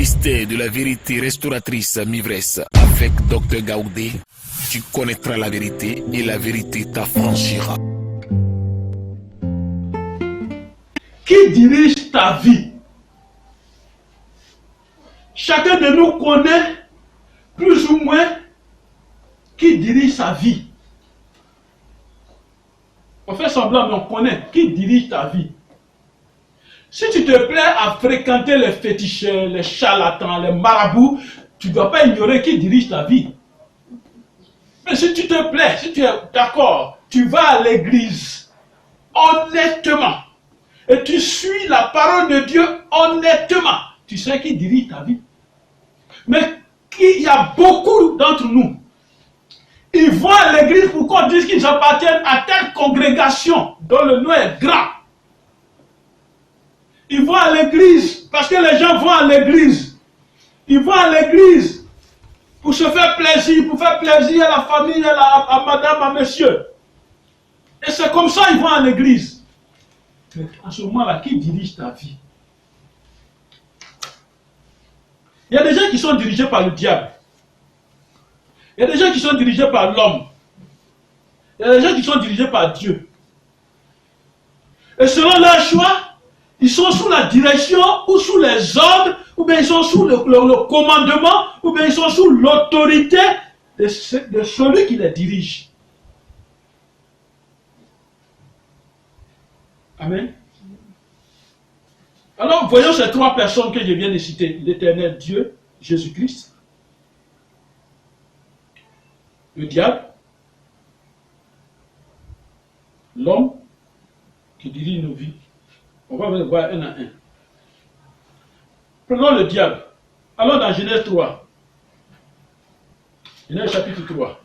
mystère de la vérité restauratrice Mivresse avec Dr Gaoudé, tu connaîtras la vérité et la vérité t'affranchira. Qui dirige ta vie? Chacun de nous connaît plus ou moins qui dirige sa vie. On fait semblant, mais on connaît qui dirige ta vie. Si tu te plais à fréquenter les féticheurs, les charlatans, les marabouts, tu ne dois pas ignorer qui dirige ta vie. Mais si tu te plais, si tu es d'accord, tu vas à l'église honnêtement et tu suis la parole de Dieu honnêtement, tu sais qui dirige ta vie. Mais il y a beaucoup d'entre nous, ils vont à l'église pour qu'on dise qu'ils appartiennent à telle congrégation dont le nom est grand. Ils vont à l'église parce que les gens vont à l'église. Ils vont à l'église pour se faire plaisir, pour faire plaisir à la famille, à madame, à monsieur. Et c'est comme ça qu'ils vont à l'église. Mais en ce moment-là, qui dirige ta vie? Il y a des gens qui sont dirigés par le diable. Il y a des gens qui sont dirigés par l'homme. Il y a des gens qui sont dirigés par Dieu. Et selon leur choix, ils sont sous la direction ou sous les ordres, ou bien ils sont sous le commandement, ou bien ils sont sous l'autorité de celui qui les dirige. Amen. Alors, voyons ces trois personnes que je viens de citer. L'éternel Dieu, Jésus-Christ, le diable, l'homme qui dirige nos vies. On va le voir un à un. Prenons le diable. Allons dans Genèse 3. Genèse chapitre 3.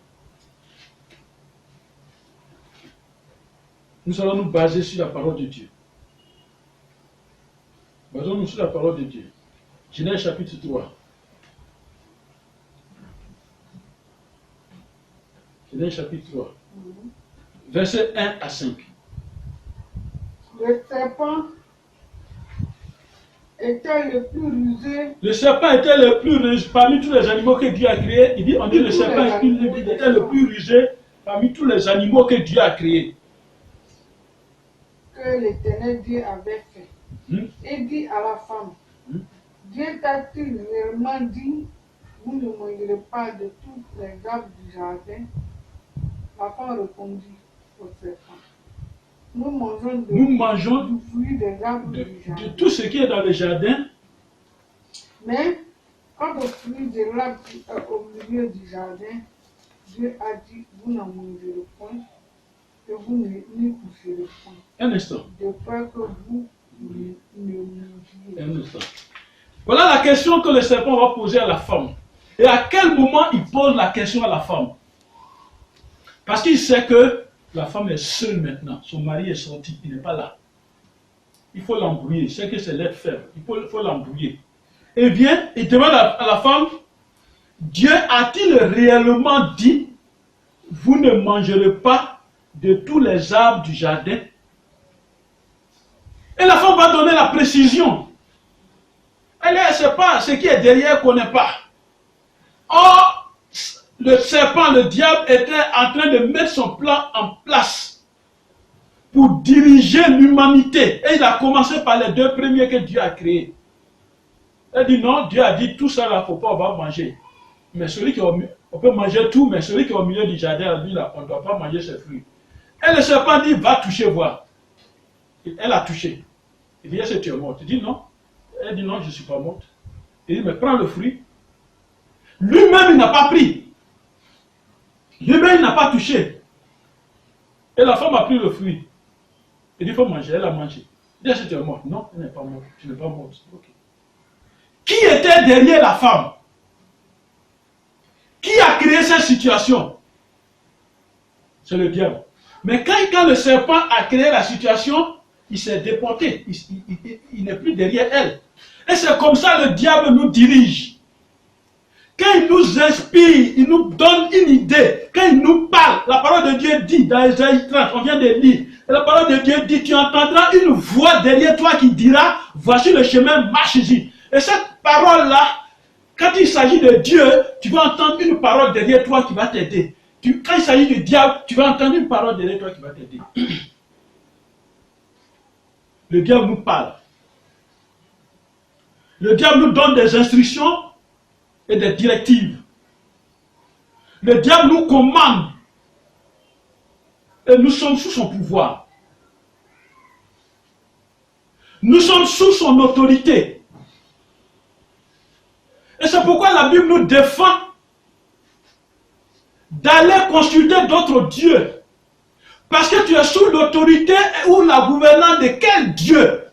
Nous allons nous baser sur la parole de Dieu. Basons-nous sur la parole de Dieu. Genèse chapitre 3. Genèse chapitre 3. Versets 1 à 5. Le serpent était le plus rusé. Le serpent était le plus rusé parmi tous les animaux que Dieu a créés. On dit le serpent était le plus rusé parmi tous les animaux que Dieu a créés. Que l'Éternel Dieu avait fait. Et dit à la femme, Dieu t'a-t-il réellement dit, vous ne mangerez pas de tous les arbres du jardin? La femme répondit au serpent, nous mangeons du fruit des arbres du jardin. De tout ce qui est dans le jardin. Mais quant au fruit de l'arbre au milieu du jardin, Dieu a dit, vous n'en mangerez point, et vous n'y toucherez point. Un instant. De peur que vous ne mangiez. Un instant. Voilà la question que le serpent va poser à la femme. Et à quel moment il pose la question à la femme? Parce qu'il sait que la femme est seule maintenant. Son mari est sorti, il n'est pas là. Il faut l'embrouiller. Il sait que c'est l'être faible. Il faut l'embrouiller. Et vient, il demande à la femme, Dieu a-t-il réellement dit, vous ne mangerez pas de tous les arbres du jardin? Et la femme va donner la précision. Elle ne sait pas ce qui est derrière qu'on n'est pas. Or, le serpent, le diable, était en train de mettre son plan en place pour diriger l'humanité. Et il a commencé par les deux premiers que Dieu a créés. Elle dit non, Dieu a dit tout ça là, il ne faut pas, on va manger. Mais celui qui on peut manger tout, mais celui qui est au milieu du jardin, lui là, on ne doit pas manger ses fruits. Et le serpent dit, va toucher, voir. Elle a touché. Il dit, est-ce que tu es morte? Il dit non. Elle dit non, je ne suis pas morte. Il dit, mais prends le fruit. Lui-même, il n'a pas pris. Lui-même, il n'a pas touché. Et la femme a pris le fruit. Il dit, il faut manger. Elle a mangé. Il dit, est-ce que tu es morte? Non, elle n'est pas morte. Tu n'es pas morte. Okay. Qui était derrière la femme? Qui a créé cette situation? C'est le diable. Mais quand le serpent a créé la situation, il s'est déporté. Il n'est plus derrière elle. Et c'est comme ça le diable nous dirige. Quand il nous inspire, il nous donne une idée. Quand il nous parle, la parole de Dieu dit dans Ésaïe 30, on vient de lire. Et la parole de Dieu dit, tu entendras une voix derrière toi qui dira, voici le chemin, marche-y. Et cette parole-là, quand il s'agit de Dieu, tu vas entendre une parole derrière toi qui va t'aider. Quand il s'agit du diable, tu vas entendre une parole derrière toi qui va t'aider. Le diable nous parle. Le diable nous donne des instructions et des directives. Le diable nous commande. Et nous sommes sous son pouvoir. Nous sommes sous son autorité. Et c'est pourquoi la Bible nous défend d'aller consulter d'autres dieux. Parce que tu es sous l'autorité ou la gouvernance de quel Dieu?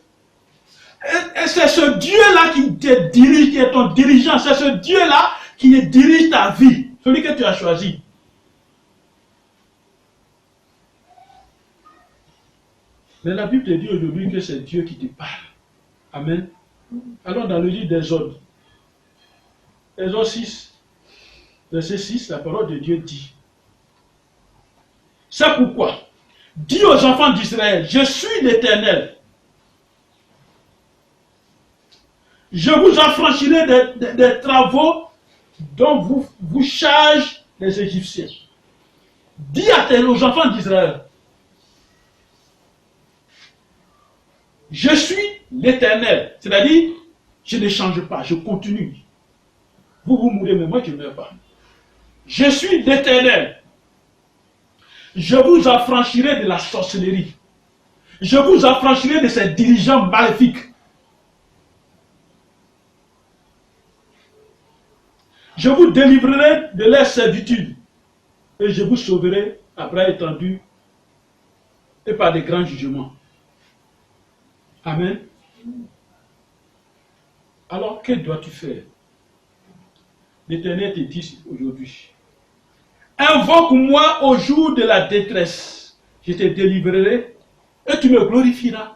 Et c'est ce Dieu-là qui te dirige, qui est ton dirigeant. C'est ce Dieu-là qui dirige ta vie. Celui que tu as choisi. Mais la Bible te dit aujourd'hui que c'est Dieu qui te parle. Amen. Allons dans le livre d'Exode. Exode 6, verset 6, la parole de Dieu dit. C'est pourquoi, dis aux enfants d'Israël, je suis l'Éternel. Je vous affranchirai des travaux dont vous chargent les Égyptiens. Dis aux enfants d'Israël, je suis l'Éternel. C'est-à-dire, je ne change pas, je continue. Vous mourrez, mais moi je ne meurs pas. Je suis l'Éternel. Je vous affranchirai de la sorcellerie. Je vous affranchirai de ces dirigeants maléfiques. Je vous délivrerai de leur servitude. Et je vous sauverai après étendu et par des grands jugements. Amen. Alors, que dois-tu faire? L'Éternel te dit aujourd'hui. Invoque-moi au jour de la détresse. Je te délivrerai et tu me glorifieras.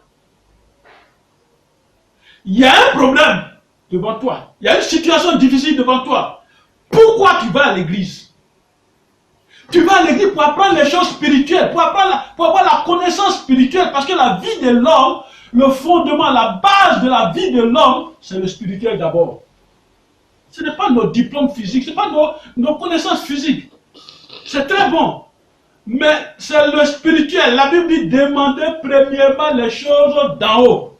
Il y a un problème devant toi. Il y a une situation difficile devant toi. Pourquoi tu vas à l'église? Tu vas à l'église pour apprendre les choses spirituelles, pour avoir la connaissance spirituelle, parce que la vie de l'homme, le fondement, la base de la vie de l'homme, c'est le spirituel d'abord. Ce n'est pas nos diplômes physiques, ce n'est pas nos connaissances physiques. C'est très bon. Mais c'est le spirituel. La Bible dit demandez premièrement les choses d'en haut.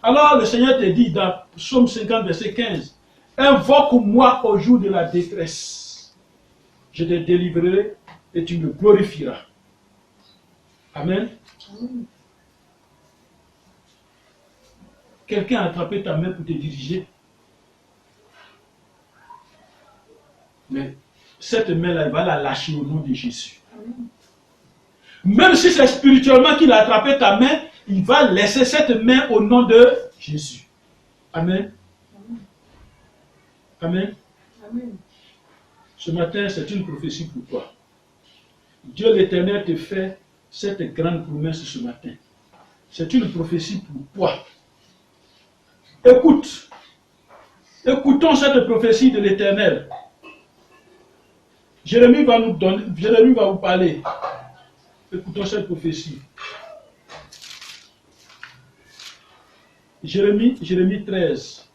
Alors le Seigneur te dit dans Psaume 50, verset 15, invoque-moi au jour de la détresse. Je te délivrerai et tu me glorifieras. Amen. Quelqu'un a attrapé ta main pour te diriger. Mais cette main-là, il va la lâcher au nom de Jésus. Même si c'est spirituellement qu'il a attrapé ta main, il va laisser cette main au nom de Jésus. Amen. Amen. Amen. Ce matin, c'est une prophétie pour toi. Dieu l'Éternel te fait cette grande promesse ce matin. C'est une prophétie pour toi. Écoute. Écoutons cette prophétie de l'Éternel. Jérémie va vous parler. Écoutons cette prophétie. Jérémie 13,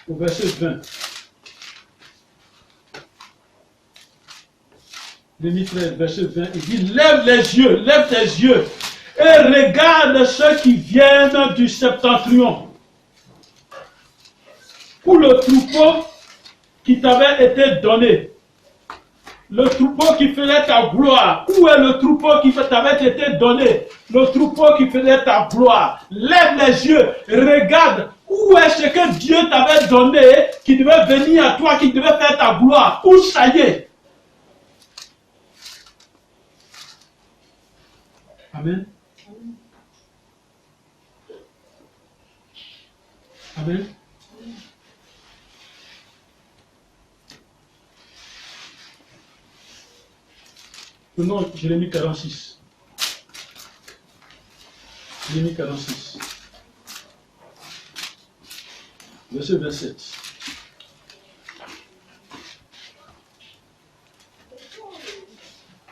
au verset 20. Jérémie 13, verset 20, il dit, lève tes yeux, et regarde ceux qui viennent du septentrion. Pour le troupeau qui t'avait été donné, le troupeau qui faisait ta gloire. Où est le troupeau qui t'avait été donné? Le troupeau qui faisait ta gloire. Lève les yeux, regarde. Où est ce que Dieu t'avait donné, qui devait venir à toi, qui devait faire ta gloire? Où ça y est? Amen. Amen. Prenons Jérémie 46. Jérémie 46. Verset 27.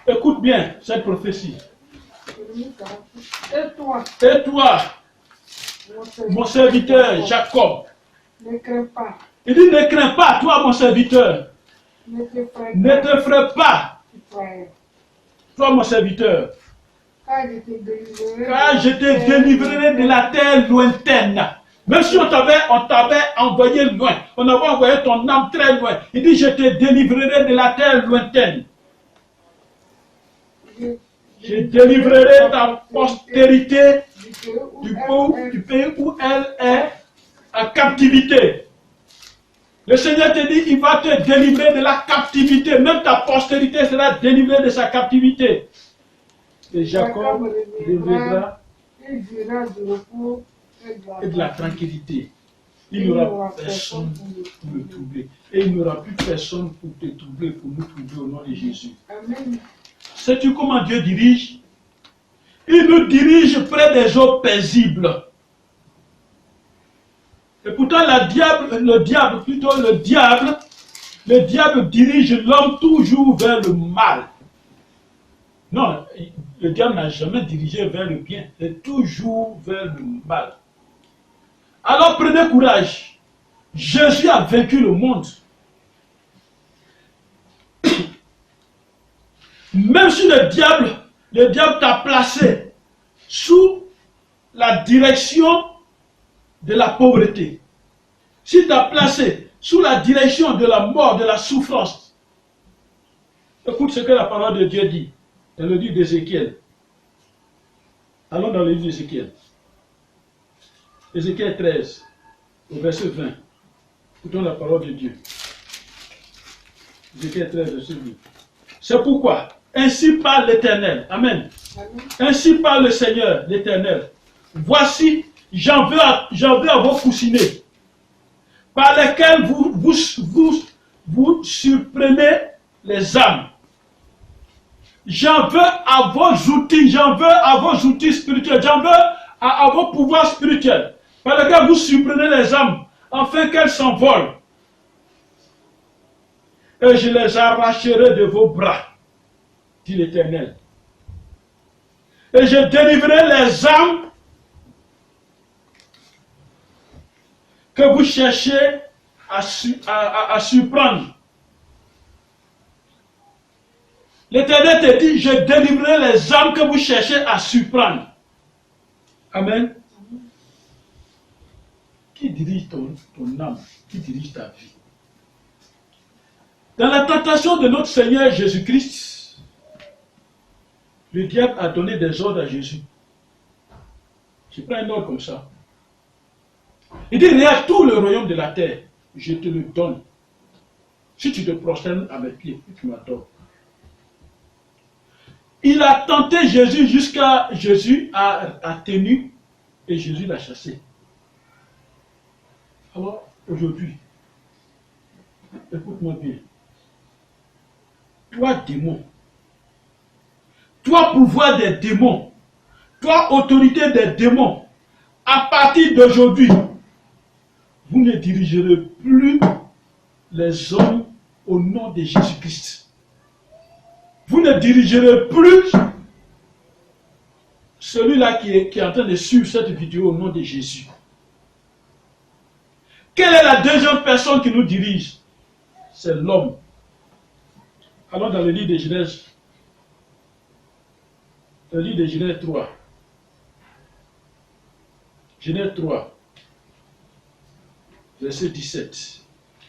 Écoute bien cette prophétie. Et toi, Et toi, mon serviteur Jacob. Ne crains pas. Il dit, ne crains pas, toi mon serviteur. Ne t'effraie Ne pas. te ferai pas, Israël. toi mon serviteur. Car je te délivrerai. Car je te délivrerai de la terre lointaine. Même si on t'avait envoyé loin, on avait envoyé ton âme très loin. Il dit, je te délivrerai de la terre lointaine. Je délivrerai ta postérité du pays où elle est en captivité. Le Seigneur te dit, il va te délivrer de la captivité. Même ta postérité sera délivrée de sa captivité. Et Jacob reviendra Il dira du repos et de la tranquillité. Il n'y aura personne pour le troubler. Et il n'y aura plus personne pour te troubler, pour nous troubler au nom de Jésus. Amen. Sais-tu comment Dieu dirige? Il nous dirige près des eaux paisibles. Et pourtant, le diable dirige l'homme toujours vers le mal. Non, le diable n'a jamais dirigé vers le bien, c'est toujours vers le mal. Alors prenez courage. Jésus a vaincu le monde. Même si le diable t'a placé sous la direction de la pauvreté, s'il t'a placé sous la direction de la mort, de la souffrance, écoute ce que la parole de Dieu dit dans le livre d'Ézéchiel. Allons dans le livre d'Ézéchiel. Ézéchiel 13, au verset 20. Écoutons la parole de Dieu. Ézéchiel 13, verset 20. C'est pourquoi, ainsi parle l'Éternel. Amen. Ainsi parle le Seigneur, l'Éternel. Voici, j'en veux à vos coussinets, par lesquels vous surprenez les âmes. J'en veux à vos outils, spirituels, j'en veux à vos pouvoirs spirituels, par lesquels vous surprenez les âmes, afin qu'elles s'envolent. Et je les arracherai de vos bras, dit l'Éternel. Et je délivrerai les âmes que vous cherchez à surprendre. L'Éternel te dit, je délivrerai les âmes que vous cherchez à surprendre. Amen. Qui dirige ton âme? Qui dirige ta vie? Dans la tentation de notre Seigneur Jésus-Christ, le diable a donné des ordres à Jésus. Je prends un ordre comme ça. Il dit, regarde tout le royaume de la terre, je te le donne. Si tu te prosternes à mes pieds, tu m'adores. Il a tenté Jésus jusqu'à Jésus a tenu et Jésus l'a chassé. Alors, aujourd'hui, écoute-moi bien. Toi, démon, toi, pouvoir des démons, toi, autorité des démons, à partir d'aujourd'hui, vous ne dirigerez plus les hommes au nom de Jésus-Christ. Vous ne dirigerez plus celui-là qui est en train de suivre cette vidéo au nom de Jésus. Quelle est la deuxième personne qui nous dirige? C'est l'homme. Allons dans le livre de Genèse. Le livre de Genèse 3. Genèse 3. Verset 17.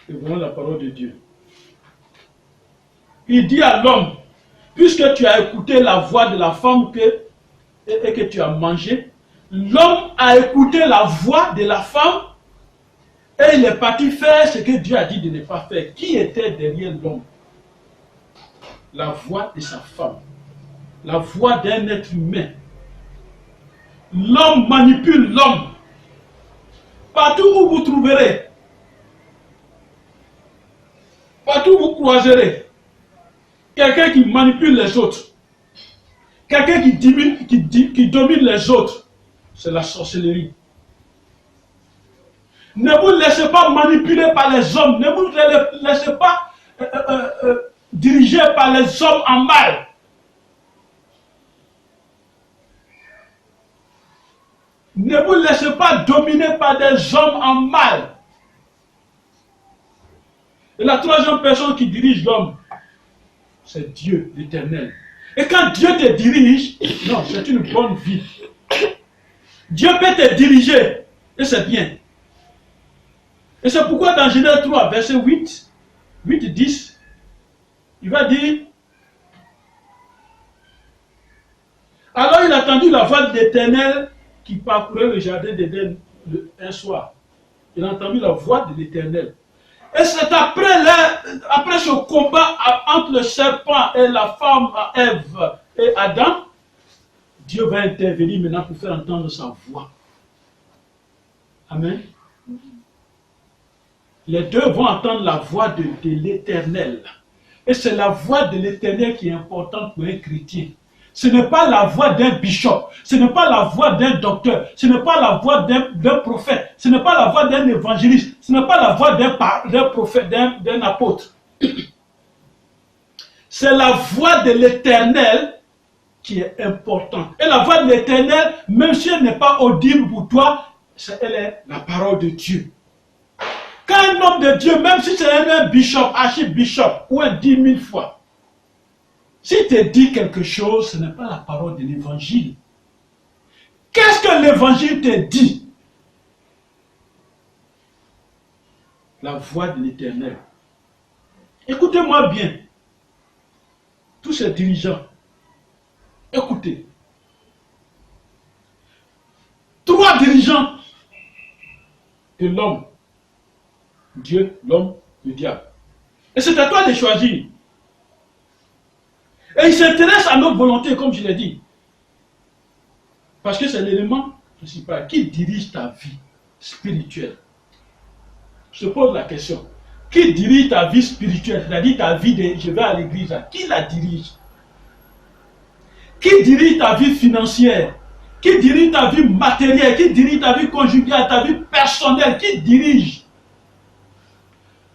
Et voilà la parole de Dieu. Il dit à l'homme, puisque tu as écouté la voix de la femme et que tu as mangé, l'homme a écouté la voix de la femme et il est parti faire ce que Dieu a dit de ne pas faire. Qui était derrière l'homme? La voix de sa femme. La voix d'un être humain. L'homme manipule l'homme. Partout où vous trouverez, partout où vous croiserez, quelqu'un qui manipule les autres, quelqu'un qui domine les autres, c'est la sorcellerie. Ne vous laissez pas manipuler par les hommes, ne vous laissez pas diriger par les hommes en mal. Ne vous laissez pas dominer par des hommes en mal. Et la troisième personne qui dirige l'homme, c'est Dieu, l'Éternel. Et quand Dieu te dirige, non, c'est une bonne vie. Dieu peut te diriger, et c'est bien. Et c'est pourquoi dans Genèse 3, verset 8, 10, il va dire, alors il a entendu la voix de l'Éternel qui parcourait le jardin d'Éden un soir. Il a entendu la voix de l'Éternel. Et c'est après ce combat entre le serpent et la femme, Ève et Adam, Dieu va intervenir maintenant pour faire entendre sa voix. Amen. Les deux vont entendre la voix de l'Éternel. Et c'est la voix de l'Éternel qui est importante pour un chrétien. Ce n'est pas la voix d'un bishop, ce n'est pas la voix d'un docteur, ce n'est pas la voix d'un prophète, ce n'est pas la voix d'un évangéliste, ce n'est pas la voix d'un prophète, d'un apôtre. C'est la voix de l'Éternel qui est importante. Et la voix de l'Éternel, même si elle n'est pas audible pour toi, elle est la parole de Dieu. Quand un homme de Dieu, même si c'est un bishop, archibishop, ou un 10 000 fois, s'il te dit quelque chose, ce n'est pas la parole de l'évangile. Qu'est-ce que l'évangile te dit? La voix de l'Éternel. Écoutez-moi bien. Tous ces dirigeants, écoutez. 3 dirigeants de l'homme. Dieu, l'homme, le diable. Et c'est à toi de choisir. Et il s'intéresse à notre volonté, comme je l'ai dit. Parce que c'est l'élément principal qui dirige ta vie spirituelle. Je te pose la question. Qui dirige ta vie spirituelle? C'est-à-dire ta vie de je vais à l'église. Qui la dirige? Qui dirige ta vie financière? Qui dirige ta vie matérielle? Qui dirige ta vie conjugale, ta vie personnelle? Qui dirige?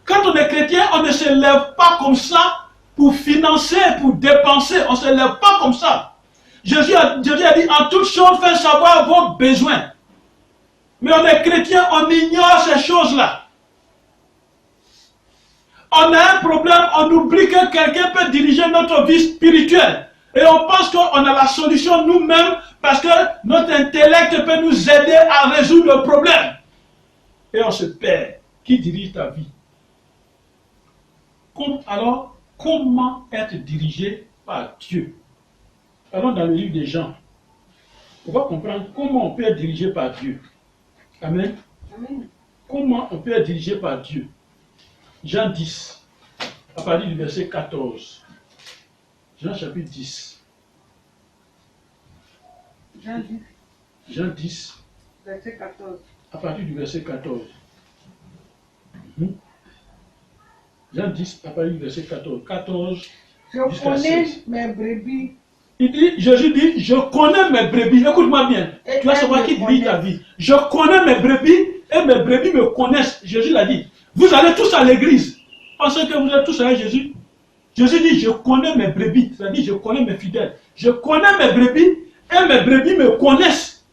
Quand on est chrétien, on ne se lève pas comme ça pour financer, pour dépenser. On ne se lève pas comme ça. Jésus a dit, en toute chose, faites savoir vos besoins. Mais on est chrétien, on ignore ces choses-là. On a un problème, on oublie que quelqu'un peut diriger notre vie spirituelle. Et on pense qu'on a la solution nous-mêmes parce que notre intellect peut nous aider à résoudre le problème. Et on se perd. Qui dirige ta vie? Alors, comment être dirigé par Dieu? Allons dans le livre des Jean. On va comprendre comment on peut être dirigé par Dieu. Amen. Amen. Comment on peut être dirigé par Dieu? Jean 10, à partir du verset 14. Jean chapitre 10. Jean 10. Verset 14. À partir du verset 14. Jean 10, à partir du verset 14. 14 je connais mes brebis. Jésus dit, je connais mes brebis. Écoute-moi bien. Et tu vas savoir qui dirige ta vie. Je connais mes brebis et mes brebis me connaissent. Jésus l'a dit. Vous allez tous à l'église. Pensez que vous êtes tous avec Jésus. Jésus dit, je connais mes brebis. C'est-à-dire, je connais mes fidèles. Je connais mes brebis et mes brebis me connaissent.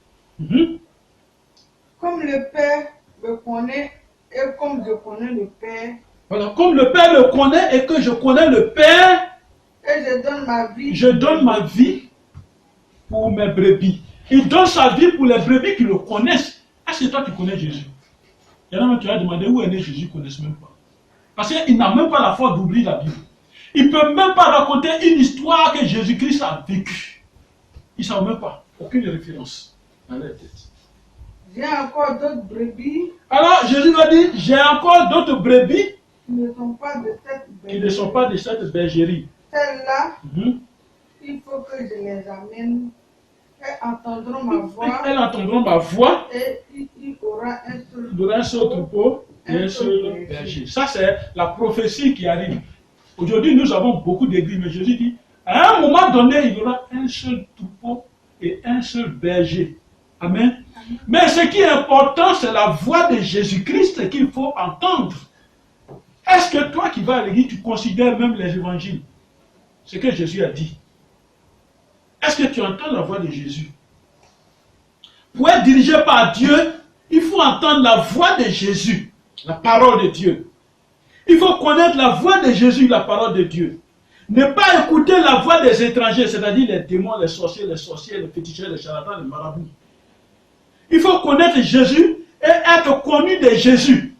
Comme le Père me connaît et comme je connais le Père. Voilà, comme le Père me connaît et que je connais le Père. Et je donne ma vie. Je donne ma vie pour mes brebis. Il donne sa vie pour les brebis qui le connaissent. Est-ce que toi tu connais Jésus? Il y en a même qui ont demandé où est né Jésus, ils ne connaissent même pas. Parce qu'il n'a même pas la force d'ouvrir la Bible. Il ne peut même pas raconter une histoire que Jésus-Christ a vécue. Ils ne savent même pas. Aucune référence dans leur tête. J'ai encore d'autres brebis. Alors Jésus va dire, j'ai encore d'autres brebis qui ne sont pas de cette bergerie. Qui ne sont pas de cette bergerie. Celles-là, il faut que je les amène. Elles entendront ma voix. Elles entendront ma voix. Et il aura un seul troupeau et un seul berger. Ça, c'est la prophétie qui arrive. Aujourd'hui, nous avons beaucoup d'églises, mais Jésus dit, à un moment donné, il y aura un seul troupeau et un seul berger. Amen. Mais ce qui est important, c'est la voix de Jésus-Christ qu'il faut entendre. Est-ce que toi qui vas à l'église, tu considères même les évangiles? Ce que Jésus a dit. Est-ce que tu entends la voix de Jésus? Pour être dirigé par Dieu, il faut entendre la voix de Jésus, la parole de Dieu. Il faut connaître la voix de Jésus, la parole de Dieu. Ne pas écouter la voix des étrangers, c'est-à-dire les démons, les sorciers, les féticheurs, les charlatans, les marabouts. Il faut connaître Jésus et être connu de Jésus.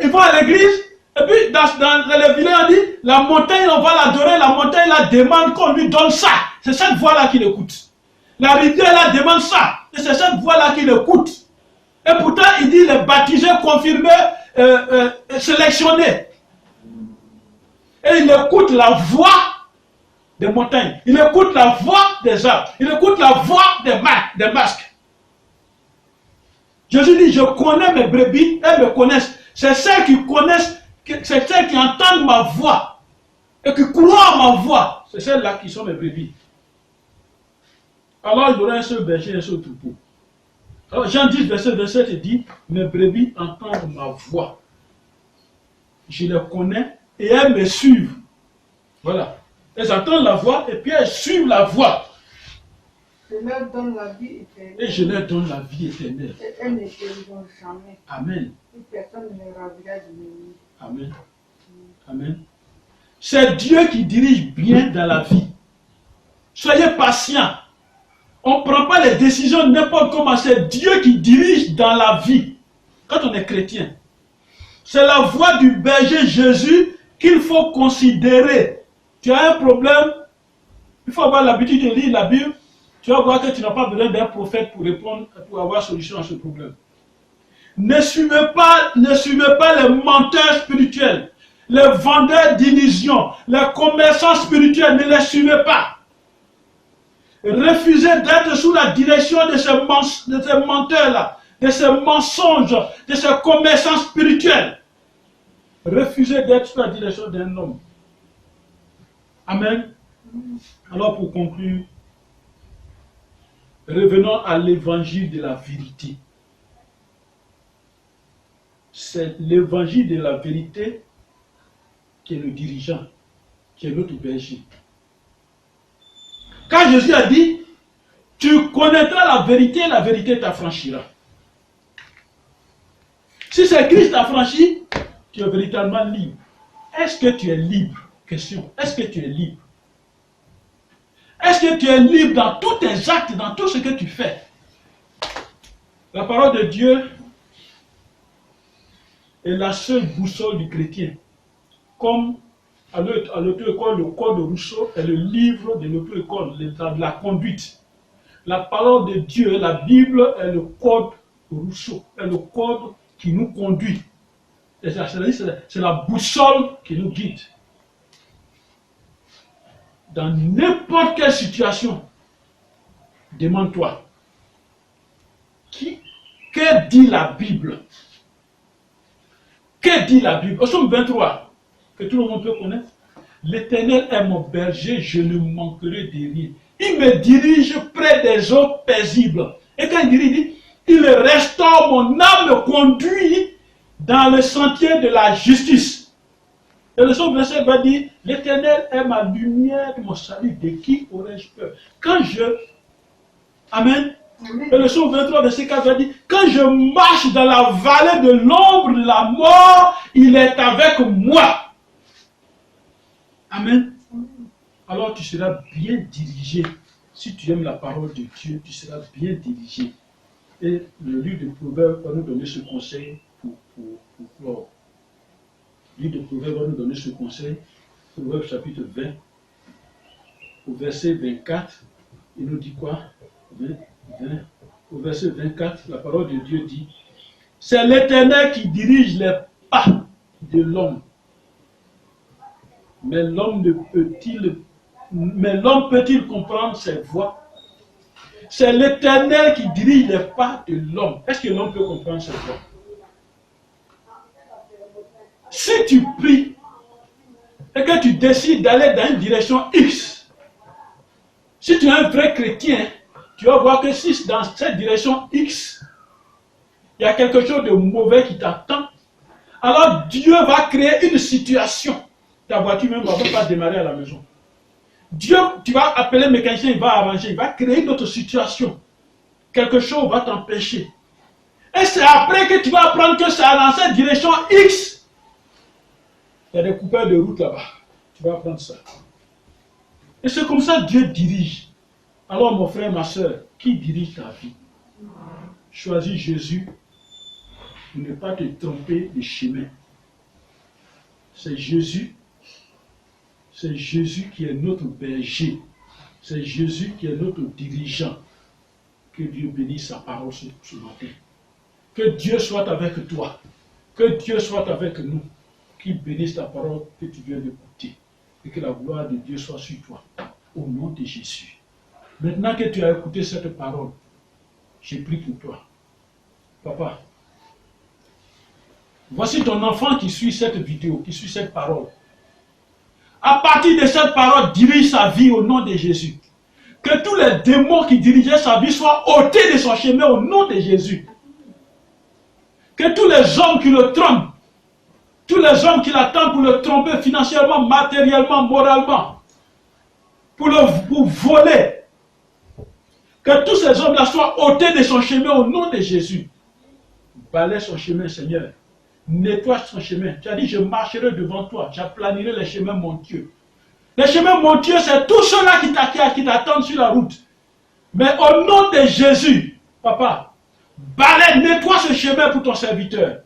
Il faut à l'église, et puis dans les villages, on dit, la montagne, on va l'adorer, la montagne, la demande qu'on lui donne ça. C'est cette voix-là qu'il écoute. La rivière, la demande ça. Et c'est cette voix-là qu'il écoute. Et pourtant, il dit, les baptisés, confirmés, sélectionnés. Et il écoute la voix des montagnes. Il écoute la voix des arbres. Il écoute la voix des masques. Jésus dit, je connais mes brebis, elles me connaissent. C'est celles qui connaissent, c'est celles qui entendent ma voix et qui croient ma voix. C'est celles-là qui sont mes brebis. Alors il y aura un seul berger et un seul troupeau. Alors Jean 10, verset 27 dit, mes brebis entendent ma voix. Je les connais et elles me suivent. Voilà. Elles entendent la voix et puis elles suivent la voix. Je leur donne la vie éternelle. Et je leur donne la vie éternelle. Et elles ne périront jamais. Amen. Et personne ne les ravira de mes mains. Amen. Amen. C'est Dieu qui dirige bien dans la vie. Soyez patients. On ne prend pas les décisions n'importe comment. C'est Dieu qui dirige dans la vie. Quand on est chrétien. C'est la voix du berger Jésus qu'il faut considérer. Tu as un problème, il faut avoir l'habitude de lire la Bible. Tu vas voir que tu n'as pas besoin d'un prophète pour répondre, pour avoir solution à ce problème. Ne suivez pas les menteurs spirituels, les vendeurs d'illusions, les commerçants spirituels, ne les suivez pas. Refusez d'être sous la direction de ces menteurs-là, de ces mensonges, de ces commerçants spirituels. Refusez d'être sous la direction d'un homme. Amen. Alors pour conclure, revenons à l'évangile de la vérité. C'est l'évangile de la vérité qui est le dirigeant, qui est notre berger. Quand Jésus a dit, tu connaîtras la vérité t'affranchira. Si c'est Christ t'affranchit, tu es véritablement libre. Est-ce que tu es libre? Question. Est-ce que tu es libre? Est-ce que tu es libre dans tous tes actes, dans tout ce que tu fais? La parole de Dieu est la seule boussole du chrétien. Comme à l'auto-école, le code de Rousseau est le livre de l'auto-école, de la conduite. La parole de Dieu, la Bible, est le code de Rousseau, est le code qui nous conduit. C'est la boussole qui nous guide. Dans n'importe quelle situation, demande-toi, que dit la Bible? Que dit la Bible? Au psaume 23, que tout le monde peut connaître. L'Éternel est mon berger, je ne manquerai de rien. Il me dirige près des eaux paisibles. Et quand il dit, il restaure mon âme, me conduit dans le sentier de la justice. Et le psaume 27 va dire, l'Éternel est ma lumière, mon salut, de qui aurais-je peur? Quand je... Amen. Et le psaume 23, verset 4 va dire, quand je marche dans la vallée de l'ombre de la mort, il est avec moi. Amen. Alors tu seras bien dirigé. Si tu aimes la parole de Dieu, tu seras bien dirigé. Et le livre de Proverbes va nous donner ce conseil pour clore. Le livre de Proverbes va nous donner ce conseil. Proverbes chapitre 20, au verset 24, il nous dit quoi? Au verset 24, la parole de Dieu dit, c'est l'Éternel qui dirige les pas de l'homme. Mais l'homme peut-il comprendre ses voies? C'est l'Éternel qui dirige les pas de l'homme. Est-ce que l'homme peut comprendre ses voies? Si tu pries et que tu décides d'aller dans une direction X, si tu es un vrai chrétien, tu vas voir que si dans cette direction X, il y a quelque chose de mauvais qui t'attend, alors Dieu va créer une situation. Ta voiture même ne va pas démarrer à la maison. Dieu, tu vas appeler le mécanicien, il va arranger, il va créer une autre situation. quelque chose va t'empêcher. Et c'est après que tu vas apprendre que c'est dans cette direction X. Il y a des coupeurs de route là-bas. Tu vas apprendre ça. Et c'est comme ça que Dieu dirige. Alors mon frère, ma soeur, qui dirige ta vie? Choisis Jésus pour ne pas te tromper de chemin. C'est Jésus qui est notre berger. C'est Jésus qui est notre dirigeant. Que Dieu bénisse sa parole ce matin. Que Dieu soit avec toi. Que Dieu soit avec nous. Qu'il bénisse ta parole que tu viens d'écouter. Et que la gloire de Dieu soit sur toi. Au nom de Jésus. Maintenant que tu as écouté cette parole, j'ai pris pour toi. Papa, voici ton enfant qui suit cette vidéo, qui suit cette parole. À partir de cette parole, dirige sa vie au nom de Jésus. Que tous les démons qui dirigeaient sa vie soient ôtés de son chemin au nom de Jésus. Que tous les hommes qui le trompent, tous les hommes qui l'attendent pour le tromper financièrement, matériellement, moralement, pour voler, que tous ces hommes-là soient ôtés de son chemin au nom de Jésus. Balaie son chemin, Seigneur. Nettoie son chemin. Tu as dit, je marcherai devant toi. J'aplanirai les chemins montueux. Les chemins montueux, c'est tous ceux-là qui t'attendent sur la route. Mais au nom de Jésus, papa, balaie, nettoie ce chemin pour ton serviteur.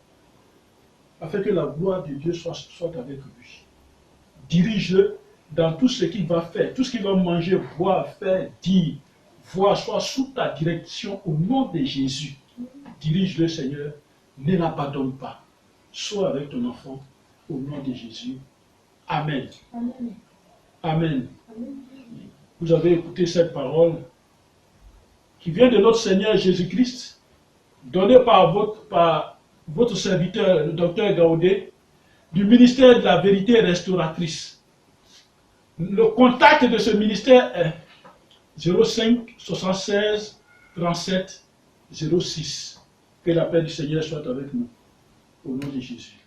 Afin que la gloire de Dieu soit avec lui. Dirige-le dans tout ce qu'il va faire, tout ce qu'il va manger, boire, faire, dire, voir, soit sous ta direction au nom de Jésus. Dirige-le, Seigneur, ne l'abandonne pas. Sois avec ton enfant au nom de Jésus. Amen. Amen. Amen. Amen. Vous avez écouté cette parole qui vient de notre Seigneur Jésus-Christ, donnée par votre serviteur, le docteur Gaudé, du ministère de la vérité restauratrice. Le contact de ce ministère est 05 76 37 06. Que la paix du Seigneur soit avec nous. Au nom de Jésus.